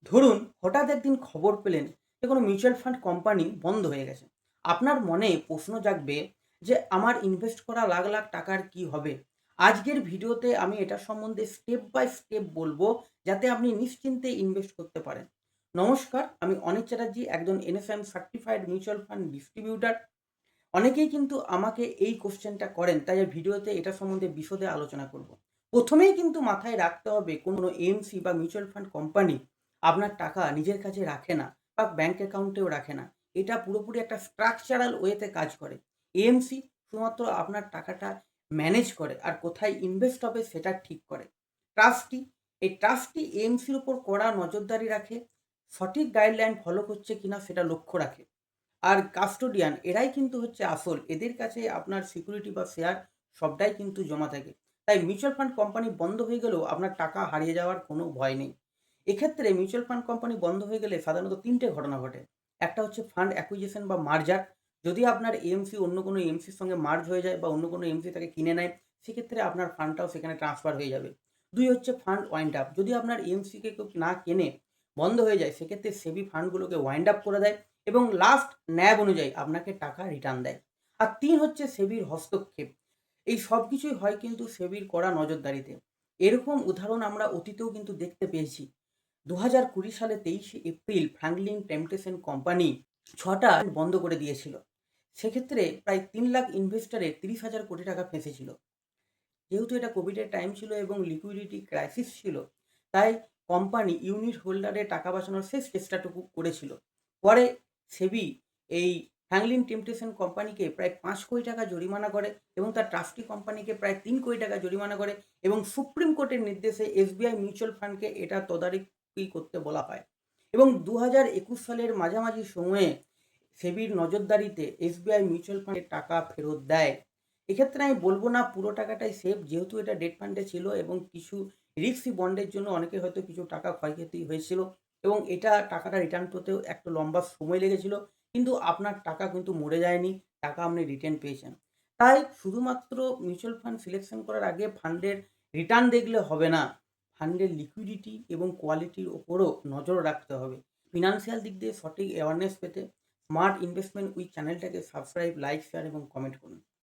ধরুন হঠাৎ একদিন খবর পেলেন যে কোনো মিউচুয়াল ফান্ড কোম্পানি বন্ধ হয়ে গেছে। আপনার মনে প্রশ্ন জাগবে যে আমার ইনভেস্ট করা লাখ লাখ টাকার কি হবে? আজকের ভিডিওতে আমি এটা সম্বন্ধে স্টেপ বাই স্টেপ বলবো, যাতে আপনি নিশ্চিন্তে ইনভেস্ট করতে পারেন। নমস্কার, আমি অনিক চ্যাটার্জি, একজন NSM certified mutual fund distributor. অনেকেই কিন্তু আমাকে এই কোশ্চেনটা করেন, তাই এই ভিডিওতে এটা সম্বন্ধে বিশদে আলোচনা করব। প্রথমেই কিন্তু মাথায় রাখতে হবে, কোনো এএমসি বা মিউচুয়াল ফান্ড কোম্পানি আপনার টাকা নিজের কাছে রাখে না বা ব্যাংক অ্যাকাউন্টেও রাখে না। এটা পুরোপুরি একটা স্ট্রাকচারাল ওয়েতে কাজ করে। এএমসি শুধুমাত্র আপনার টাকাটা ম্যানেজ করে আর কোথায় ইনভেস্ট হবে সেটা ঠিক করে। ট্রাস্টি, এই ট্রাস্টি এএমসির উপর কড়া নজরদারি রাখে, সঠিক গাইডলাইন ফলো করছে কিনা সেটা লক্ষ্য রাখে। আর কাস্টোডিয়ান এরাই কিন্তু হচ্ছে আসল। এদের কাছে আপনার সিকিউরিটি বা শেয়ার সবটাই কিন্তু জমা থাকে। তাই মিউচুয়াল ফান্ড কোম্পানি বন্ধ হয়ে গেলেও আপনার টাকা হারিয়ে যাওয়ার কোনো ভয় নেই। এক্ষেত্রে মিউচুয়াল ফান্ড কোম্পানি বন্ধ হয়ে গেলে সাধারণত ৩ টে ঘটনা ঘটে। একটা হচ্ছে ফান্ড অ্যাকুইজিশন বা মার্জার। যদি আপনার এএমসি অন্য কোনো এএমসির সঙ্গে মার্জ হয়ে যায় বা অন্য কোনো এএমসি তাকে কিনে নেয়, সেক্ষেত্রে আপনার ফান্ডটাও সেখানে ট্রান্সফার হয়ে যাবে। ২ হচ্ছে ফান্ড ওয়াইন্ড আপ। যদি আপনার এএমসিকে কেউ না কেনে, বন্ধ হয়ে যায়, সেক্ষেত্রে সেবি ফান্ডগুলোকে ওয়াইন্ড আপ করে দেয় এবং লাস্ট ন্যাব অনুযায়ী আপনাকে টাকা রিটার্ন দেয়। আর ৩ হচ্ছে সেবির হস্তক্ষেপ। এই সবকিছুই হয় কিন্তু সেবির কড়া নজরদারিতে। এরকম উদাহরণ আমরা অতীতেও কিন্তু দেখতে পেয়েছি। ২০২০ সালে ২৩শে এপ্রিল ফ্র্যাঙ্কলিন টেম্পটেশন কোম্পানি ৬টা বন্ধ করে দিয়েছিল। সেক্ষেত্রে প্রায় ৩,০০,০০০ ইনভেস্টরের ৩০,০০০ কোটি টাকা ফেঁসেছিল। যেহেতু এটা কোভিডের টাইম ছিল এবং লিকুইডিটি ক্রাইসিস ছিল, তাই কোম্পানি ইউনিট হোল্ডারের টাকা বাঁচানোর শেষ চেষ্টাটুকু করেছিল। পরে সেবি এই ফ্র্যাঙ্কলিন টেম্পটেশন কোম্পানিকে প্রায় ৫,০০,০০,০০০ টাকা জরিমানা করে এবং তার ট্রাস্টি কোম্পানিকে প্রায় ৩,০০,০০,০০০ টাকা জরিমানা করে এবং সুপ্রিম কোর্টের নির্দেশে এসবিআই মিউচুয়াল ফান্ডকে এটা তদারকি করতে বলা হয়। এবং ২০২১ সালের মাঝামাঝি সময়ে সেবির নজরদারিতে এসবিআই মিউচুয়াল ফান্ডের টাকা ফেরত দেয়। এক্ষেত্রে আমি বলব না পুরো টাকাটাই সেফ, যেহেতু এটা ডেট ফান্ডে ছিল এবং কিছু রিস্কি বন্ডের জন্য অনেকের হয়তো কিছু টাকা ক্ষয়ক্ষতি হয়েছিল এবং এটা টাকাটা রিটার্ন পেতেও একটু লম্বা সময় লেগেছিল। কিন্তু আপনার টাকা কিন্তু মরে যায়নি, টাকা আপনি রিটার্ন পেয়েছেন। তাই শুধুমাত্র মিউচুয়াল ফান্ড সিলেকশন করার আগে ফান্ডের রিটার্ন দেখলে হবে না। ফান্ডের লিকুইডিটি এবং কোয়ালিটির উপরও নজর রাখতে হবে। ফিনান্সিয়াল দিক দিয়ে সঠিক অ্যাওয়ারনেস পেতে স্মার্ট ইনভেস্টমেন্ট উইথ চ্যানেলটাকে সাবস্ক্রাইব, লাইক, শেয়ার এবং কমেন্ট করুন।